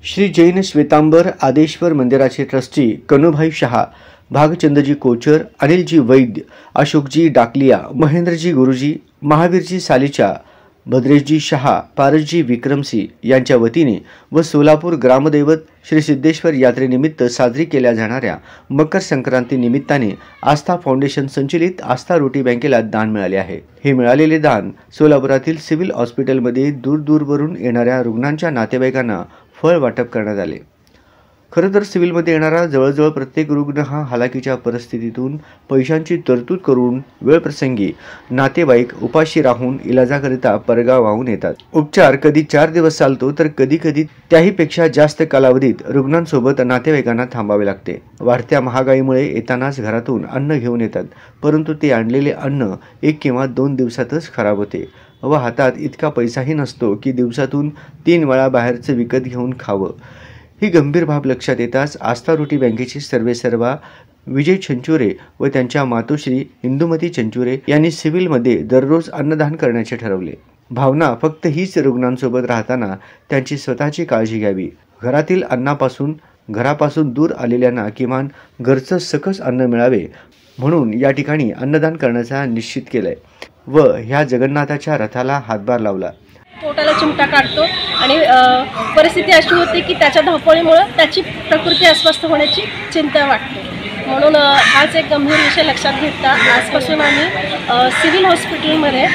श्री जैन श्वेतांबर आदेश्वर मंदिराचे ट्रस्टी कनुभाई शहा, भागचंदजी कोचर, अनिलजी वैद्य, अशोकजी डाकलिया, महेंद्रजी गुरुजी, महावीरजी सालीचा, भद्रेशजी शहा, पारसजी विक्रमसिंह यांच्या वतीने व सोलापूर ग्रामदैवत श्री सिद्धेश्वर यात्रेनिमित्त साजरी केल्या जाणाऱ्या मकर संक्रांती निमित्ताने आस्था फाउंडेशन संचलित आस्था रोटी बँकेला दान मिळाले आहे। हे मिळालेले दान सोलापुरातील सिव्हिल हॉस्पिटलमध्ये दूरवरून येणाऱ्या रुग्णांच्या नातेवाईकांना फळ वाटप करण्यात आले। खरं तर सिव्हिलमध्ये येणारा जवळजवळ प्रत्येक रुग्ण हा हालाकीच्या परिस्थितीतून पैशांची तरतूद करून वेळप्रसंगी नातेवाईक उपाशी राहून इलाजाकरिता परगाव वाहून येतात। उपचार कधी 4 दिवस चालतो तर कधी त्याहीपेक्षा जास्त कालावधीत रुग्णांसोबत नातेवाईकांना थांबावे लागते। वाढत्या महागाईमुळे येतानाच घरातून अन्न घेऊन येतात, परंतु ते आणलेले अन्न 1 किंवा 2 दिवसातच खराब होते व हातात इतका पैसाही नसतो की दिवसातून 3 वेळा बाहेरचं विकत घेऊन खावं। ही गंभीर बाब लक्षात येताच आस्था रोटी बँकेचे सर्वेसर्वा विजय चंचुरे व त्यांच्या मातोश्री इंदुमती चंचुरे यांनी सिव्हिलमध्ये दररोज अन्नदान करण्याचे ठरवले। भावना फक्त हीच रुग्णांसोबत राहताना त्यांची स्वतःची काळजी घ्यावी। घरातील अन्नापासून घरापासून दूर आलेल्यांना किमान घरचं सकस अन्न मिळावे म्हणून या ठिकाणी अन्नदान करण्याचा निश्चित केलंय व ह्या जगन्नाथाच्या रथाला हातभार लावला। पोटाला चिमटा काढतो आणि परिस्थिती अशी होती की त्याच्या धावपळीमुळे त्याची प्रकृती अस्वस्थ होण्याची चिंता वाटते। म्हणून हाच एक गंभीर विषय लक्षात घेता आजपासून आम्ही सिव्हिल हॉस्पिटलमध्ये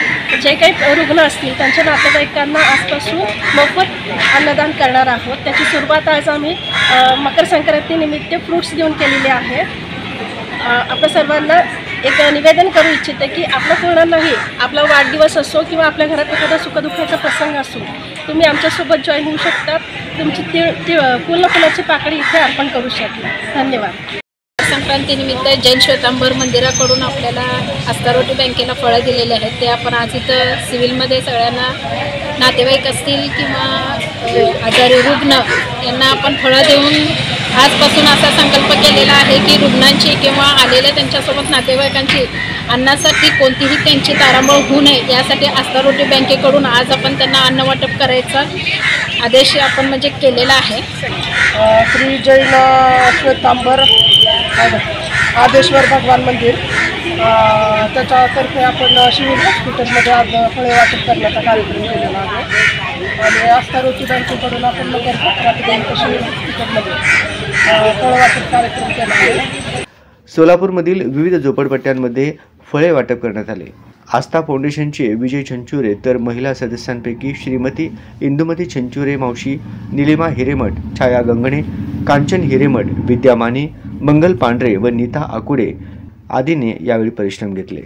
जे काही रुग्ण असतील त्यांच्या नातेवाईकांना आजपासून मोफत अन्नदान करणार आहोत। त्याची सुरुवात आज आम्ही मकर संक्रांतीनिमित्त फ्रूट्स देऊन केलेली आहे। आपल्या सर्वांना एक निवेदन करू इच्छिते की आपलं पूर्ण नाही, आपला वाढदिवस असो किंवा आपल्या घरात एखादा सुखदुःखाचा प्रसंग असो, तुम्ही आमच्यासोबत जॉईन होऊ शकता। तुमची पूर्ण फुलाची पाकळी इथे अर्पण करू शकता। धन्यवाद। संक्रांतीनिमित्त जैन श्वेतांबर मंदिराकडून आपल्याला आस्था रोटी बँकेला फळं दिलेले आहेत। ते आपण आज इथं सिव्हिलमध्ये सगळ्यांना नातेवाईक असतील किंवा आजारी रुग्ण यांना आपण फळं देऊन आजपासून असा संकल्प केलेला आहे की रुग्णांची किंवा आलेल्या त्यांच्यासोबत नातेवाईकांची अन्नासाठी कोणतीही त्यांची तारांबळ होऊ नये यासाठी आस्था रोटी बँकेकडून आज आपण त्यांना अन्न वाटप करायचा आदेश आपण म्हणजे केलेला आहे। श्री जैन श्वेतांबर आदेश्वर भगवान मंदिर त्याच्यातर्फे आपण सिव्हिल हॉस्पिटलमध्ये आज फळे वाटप करण्याचा कार्यक्रम केलेला आहे आणि आस्था रोटी बँकेकडून आपण मकर संक्रांती सिव्हिल हॉस्पिटलमध्ये फळे वाटप कार्यक्रम केला आहे। सोलापूरमधील विविध झोपडपट्ट्यांमध्ये फळे वाटप करण्यात आले। आस्था फाउंडेशनचे विजय चंचुरे तर महिला सदस्यांपैकी श्रीमती इंदुमती चंचुरे मावशी, निलिमा हिरेमठ, छाया गंगणे, कांचन हिरेमठ, विद्या माने, मंगल पांढरे व नीता आकुडे आदींनी यावेळी परिश्रम घेतले।